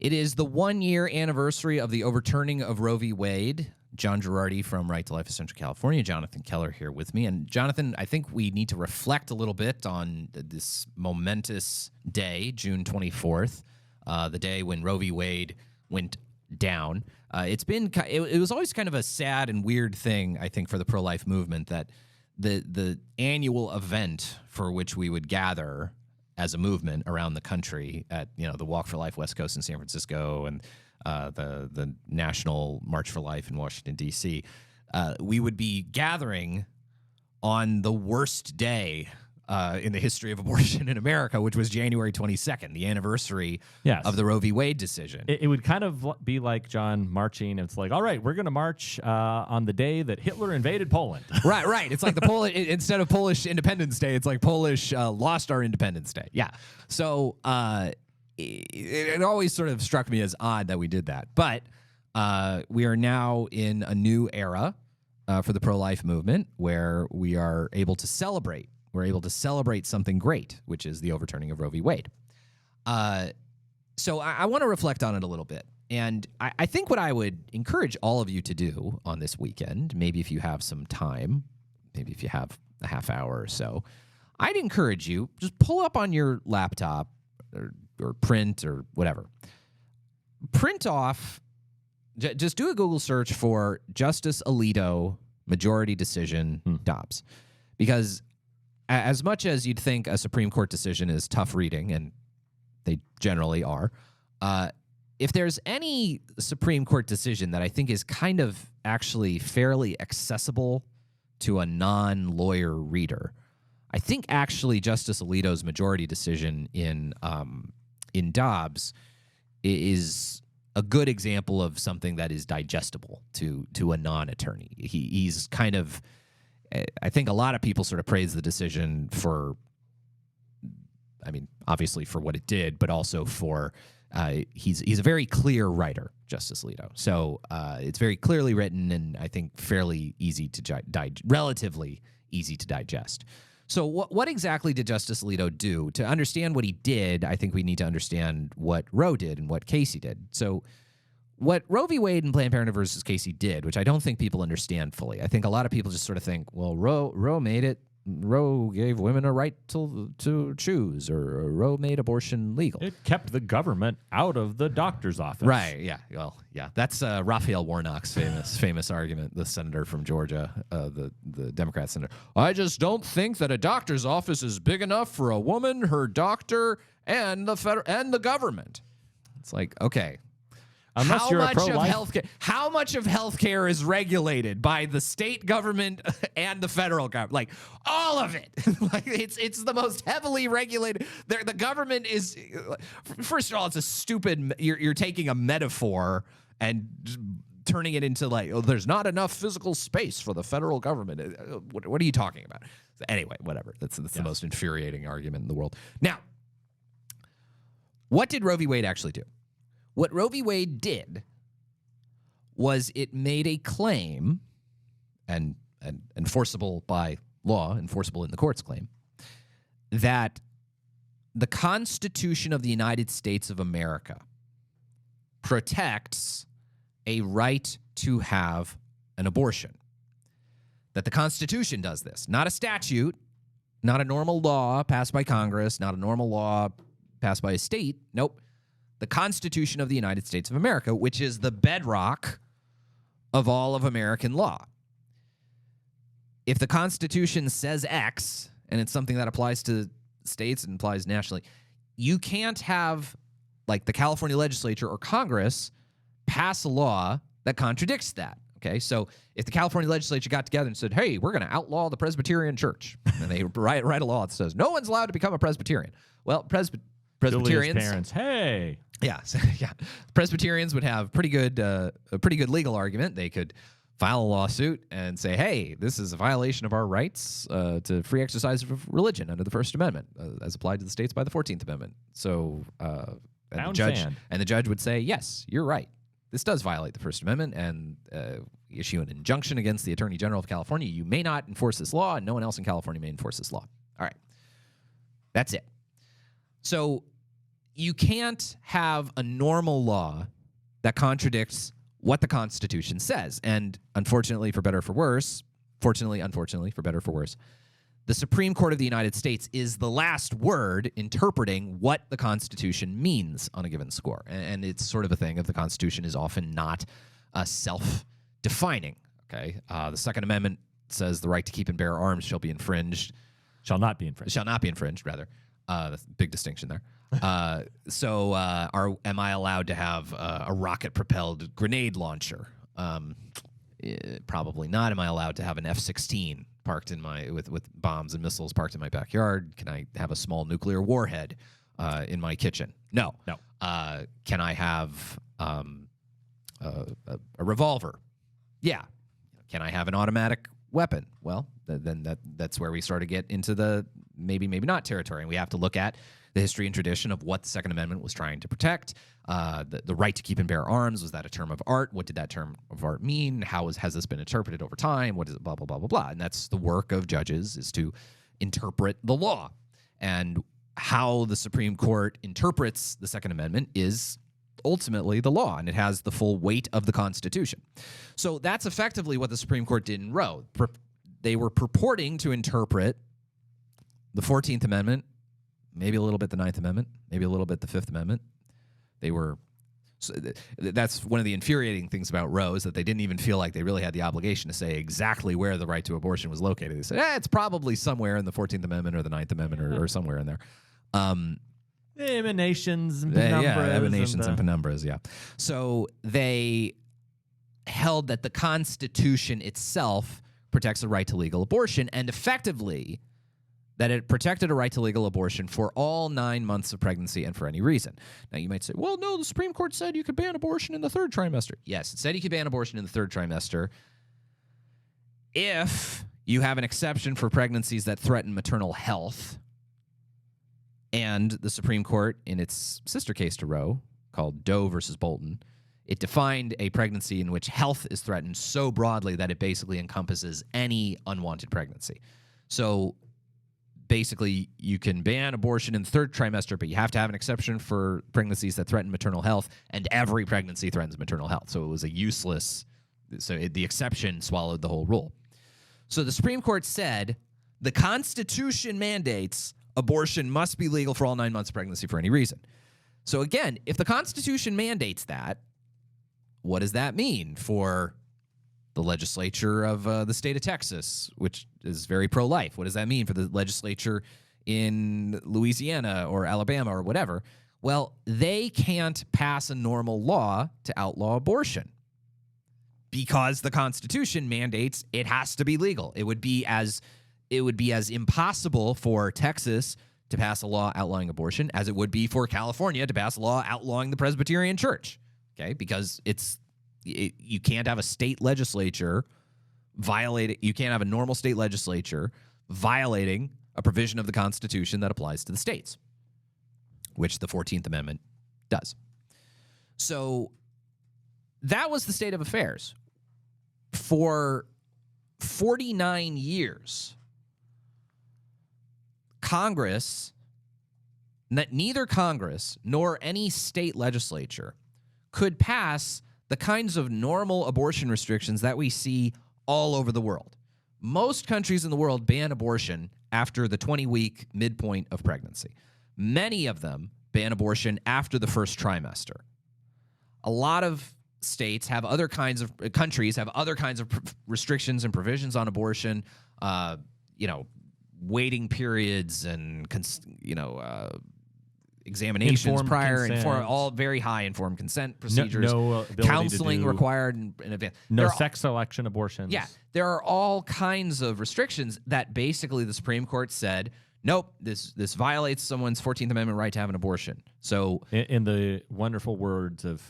It is the 1-year anniversary of the overturning of Roe v. Wade. John Girardi from Right to Life of Central California, Jonathan Keller here with me. And Jonathan, I think we need to reflect a little bit on this momentous day, June 24th, the day when Roe v. Wade went down. It was always kind of a sad and weird thing, I think, for the pro-life movement that the annual event for which we would gather as a movement around the country at, the Walk for Life West Coast in San Francisco and the National March for Life in Washington, D.C., we would be gathering on the worst day in the history of abortion in America, which was January 22nd, the anniversary of the Roe v. Wade decision. It would kind of be like John marching. It's like, all right, we're going to march on the day that Hitler invaded Poland. Right. It's like the Polish, instead of Polish Independence Day, it's like Polish lost our Independence Day. Yeah. So it always sort of struck me as odd that we did that. But we are now in a new era for the pro-life movement where we are able to celebrate. We're able to celebrate something great, which is the overturning of Roe v. Wade. So I want to reflect on it a little bit. And I think what I would encourage all of you to do on this weekend, maybe if you have some time, maybe if you have a half hour or so, I'd encourage you, just pull up on your laptop or print or whatever. Print off, just do a Google search for Justice Alito majority decision Dobbs. Because as much as you'd think a Supreme Court decision is tough reading, and they generally are, if there's any Supreme Court decision that I think is kind of actually fairly accessible to a non-lawyer reader, I think actually Justice Alito's majority decision in Dobbs is a good example of something that is digestible to a non-attorney. He's kind of, I think a lot of people sort of praise the decision for, obviously for what it did, but also for he's a very clear writer, Justice Alito. So it's very clearly written and I think fairly easy to relatively easy to digest. So what exactly did Justice Alito do? To understand what he did, I think we need to understand what Roe did and what Casey did. So what Roe v. Wade and Planned Parenthood versus Casey did, which I don't think people understand fully. I think a lot of people just sort of think, well, Roe made it. Roe gave women a right to choose, or Roe made abortion legal. It kept the government out of the doctor's office. Right, yeah. Well, yeah, that's Raphael Warnock's famous argument, the senator from Georgia, the Democrat senator. I just don't think that a doctor's office is big enough for a woman, her doctor, and the government. It's like, okay. Unless you're a pro-life. How much of healthcare is regulated by the state government and the federal government? Like all of it. Like it's the most heavily regulated. The government is. First of all, it's a stupid. You're taking a metaphor and turning it into like, oh, there's not enough physical space for the federal government. What are you talking about? So anyway, whatever. That's the most infuriating argument in the world. Now, what did Roe v. Wade actually do? What Roe v. Wade did was it made a claim, and enforceable by law, enforceable in the courts claim, that the Constitution of the United States of America protects a right to have an abortion. That the Constitution does this, not a statute, not a normal law passed by Congress, not a normal law passed by a state. Nope. The Constitution of the United States of America, which is the bedrock of all of American law. If the Constitution says X, and it's something that applies to states and applies nationally, you can't have, like, the California legislature or Congress pass a law that contradicts that. Okay, so if the California legislature got together and said, hey, we're going to outlaw the Presbyterian Church, and they write a law that says no one's allowed to become a Presbyterian. Well, Presbyterians, parents, hey. Yeah. Presbyterians would have a pretty good legal argument. They could file a lawsuit and say, hey, this is a violation of our rights to free exercise of religion under the First Amendment, as applied to the states by the 14th Amendment. So the judge would say, yes, you're right. This does violate the First Amendment, and issue an injunction against the Attorney General of California. You may not enforce this law, and no one else in California may enforce this law. All right. That's it. So you can't have a normal law that contradicts what the Constitution says. And unfortunately, for better or for worse, unfortunately, for better or for worse, the Supreme Court of the United States is the last word interpreting what the Constitution means on a given score. And it's sort of a thing of the Constitution is often not self-defining. Okay, the Second Amendment says the right to keep and bear arms shall be infringed. Shall not be infringed. Shall not be infringed, rather. That's a big distinction there. Am I allowed to have a rocket-propelled grenade launcher? Probably not. Am I allowed to have an F-16 parked in my with bombs and missiles parked in my backyard? Can I have a small nuclear warhead in my kitchen? No. Can I have a revolver? Yeah. Can I have an automatic weapon? Well, then that's where we sort of get into the maybe not territory, and we have to look at the history and tradition of what the Second Amendment was trying to protect. The right to keep and bear arms, was that a term of art? What did that term of art mean? Has this been interpreted over time? What is it? Blah, blah, blah, blah, blah. And that's the work of judges, is to interpret the law. And how the Supreme Court interprets the Second Amendment is ultimately the law, and it has the full weight of the Constitution. So that's effectively what the Supreme Court did in Roe. They were purporting to interpret the 14th Amendment, maybe a little bit the 9th Amendment, maybe a little bit the 5th Amendment. That's one of the infuriating things about Roe, is that they didn't even feel like they really had the obligation to say exactly where the right to abortion was located. They said, it's probably somewhere in the 14th Amendment or the 9th Amendment or somewhere in there. Emanations and penumbras. Yeah, emanations and penumbras, yeah. So they held that the Constitution itself protects the right to legal abortion, and effectively that it protected a right to legal abortion for all 9 months of pregnancy and for any reason. Now, you might say, well, no, the Supreme Court said you could ban abortion in the third trimester. Yes, it said you could ban abortion in the third trimester if you have an exception for pregnancies that threaten maternal health. And the Supreme Court, in its sister case to Roe, called Doe versus Bolton, it defined a pregnancy in which health is threatened so broadly that it basically encompasses any unwanted pregnancy. So basically, you can ban abortion in the third trimester, but you have to have an exception for pregnancies that threaten maternal health, and every pregnancy threatens maternal health. So it was the exception swallowed the whole rule. So the Supreme Court said the Constitution mandates abortion must be legal for all 9 months of pregnancy for any reason. So again, if the Constitution mandates that, what does that mean for the legislature of the state of Texas, which is very pro-life? What does that mean for the legislature in Louisiana or Alabama or whatever? Well, they can't pass a normal law to outlaw abortion because the Constitution mandates it has to be legal. It would be as impossible for Texas to pass a law outlawing abortion as it would be for California to pass a law outlawing the Presbyterian Church. Okay, because you can't have a state legislature violate it. You can't have a normal state legislature violating a provision of the Constitution that applies to the states, which the 14th Amendment does. So that was the state of affairs. For 49 years, neither Congress nor any state legislature could pass the kinds of normal abortion restrictions that we see all over the world. Most countries in the world ban abortion after the 20-week midpoint of pregnancy. Many of them ban abortion after the first trimester. A lot of states have countries have other kinds of restrictions and provisions on abortion, waiting periods and, examinations prior, all very high informed consent procedures, no counseling required in advance. Sex selection abortions. Yeah, there are all kinds of restrictions that basically the Supreme Court said, nope, this violates someone's 14th Amendment right to have an abortion. So, in the wonderful words of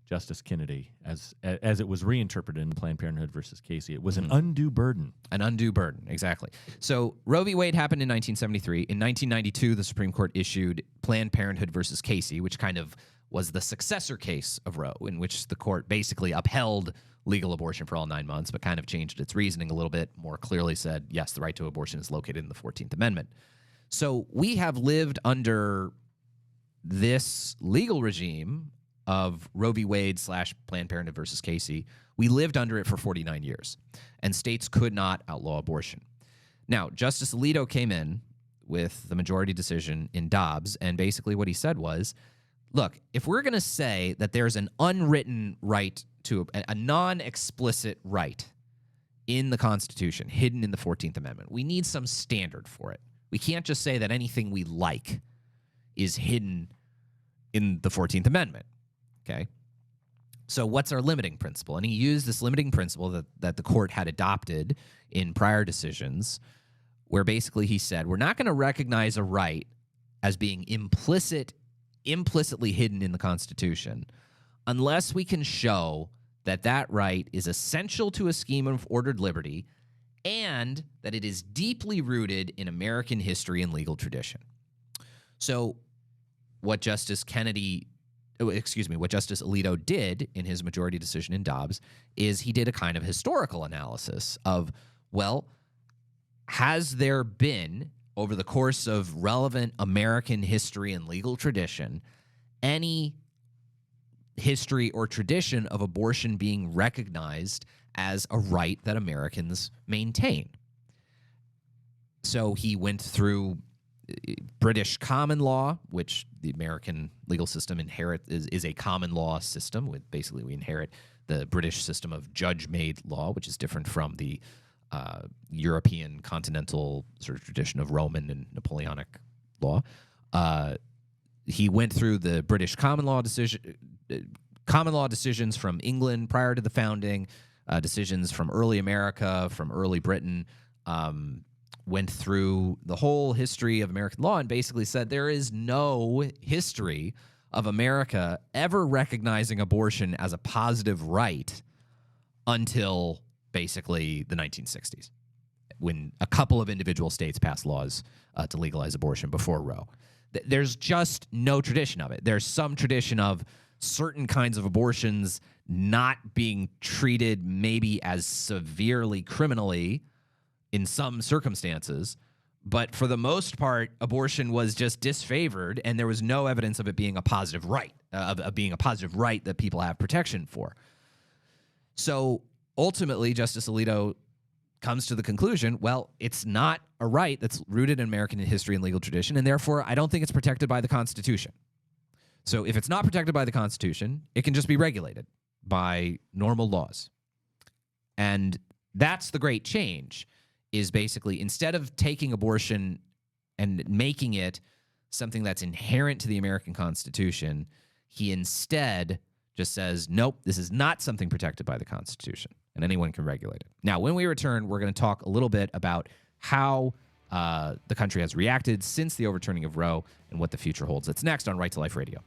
Justice Kennedy, as it was reinterpreted in Planned Parenthood versus Casey, it was an undue burden. An undue burden, exactly. So Roe v. Wade happened in 1973. In 1992, the Supreme Court issued Planned Parenthood versus Casey, which kind of was the successor case of Roe, in which the court basically upheld legal abortion for all 9 months, but kind of changed its reasoning a little bit, more clearly said, yes, the right to abortion is located in the 14th Amendment. So we have lived under this legal regime of Roe v. Wade / Planned Parenthood versus Casey, we lived under it for 49 years, and states could not outlaw abortion. Now, Justice Alito came in with the majority decision in Dobbs, and basically what he said was, look, if we're going to say that there's an unwritten right to a non-explicit right in the Constitution, hidden in the 14th Amendment, we need some standard for it. We can't just say that anything we like is hidden in the 14th Amendment, okay? So what's our limiting principle? And he used this limiting principle that the court had adopted in prior decisions, where basically he said, we're not going to recognize a right as being implicitly hidden in the Constitution unless we can show that that right is essential to a scheme of ordered liberty and that it is deeply rooted in American history and legal tradition. So what Justice Alito did in his majority decision in Dobbs is he did a kind of historical analysis of, well, has there been, over the course of relevant American history and legal tradition, any history or tradition of abortion being recognized as a right that Americans maintain? So he went through British common law, which the American legal system is a common law system. Basically, we inherit the British system of judge-made law, which is different from the European continental sort of tradition of Roman and Napoleonic law. He went through the British common law decisions from England prior to the founding, decisions from early America, from early Britain, went through the whole history of American law and basically said there is no history of America ever recognizing abortion as a positive right until basically the 1960s, when a couple of individual states passed laws to legalize abortion before Roe. There's just no tradition of it. There's some tradition of certain kinds of abortions not being treated maybe as severely criminally in some circumstances, but for the most part, abortion was just disfavored, and there was no evidence of it being a positive right, of being a positive right that people have protection for. So ultimately, Justice Alito comes to the conclusion, well, it's not a right that's rooted in American history and legal tradition, and therefore I don't think it's protected by the Constitution. So if it's not protected by the Constitution, it can just be regulated by normal laws. And that's the great change, is basically instead of taking abortion and making it something that's inherent to the American Constitution, he instead just says, nope, this is not something protected by the Constitution, and anyone can regulate it. Now, when we return, we're going to talk a little bit about how the country has reacted since the overturning of Roe and what the future holds. It's next on Right to Life Radio.